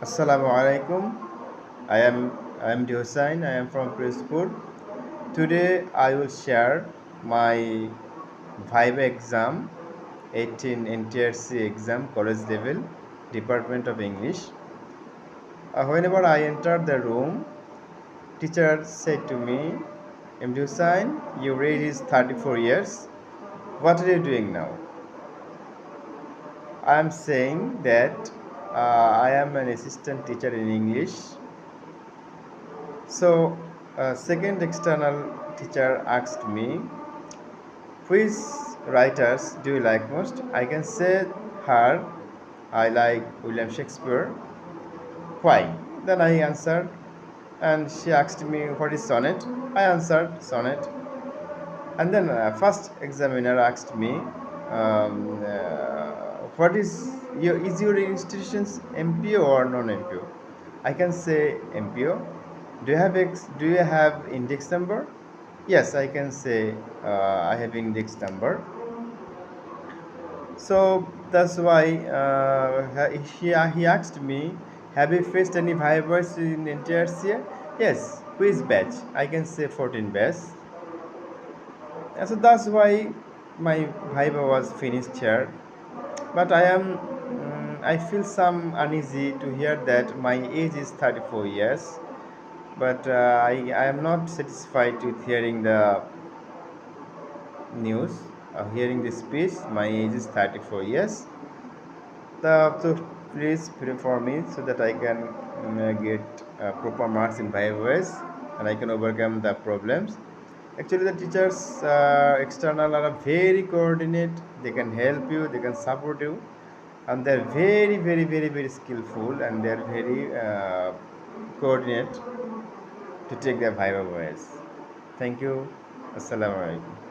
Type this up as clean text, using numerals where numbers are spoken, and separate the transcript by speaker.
Speaker 1: Assalamu alaikum. I am D. Hussain. I am from Pirouzpur. Today I will share my Viva exam, 18 NTRC exam, college level, Department of English. Whenever I entered the room, teacher said to me, MD Hussain, your age is 34 years. What are you doing now? I am saying that I am an assistant teacher in English. So, second external teacher asked me, which writers do you like most? I can say her, I like William Shakespeare. Why? Then I answered, and she asked me, what is sonnet? I answered, sonnet. And then first examiner asked me, what is your institution's MPO or non-MPO? I can say MPO. Do you have index number? Yes, I can say I have index number. So that's why he asked me, have you faced any vivas in entire year? Yes, which batch? I can say 14 batch. So that's why my viva was finished here. But I feel some uneasy to hear that my age is 34 years. But I am not satisfied with hearing the news, hearing the speech. My age is 34 years. So please pray for me so that I can get proper marks in Viva's and I can overcome the problems. Actually, the teachers external are very coordinate. They can help you. They can support you, and they're very, very, very, very skillful, and they're very coordinate to take their Viva voice. Thank you. Assalamu alaikum.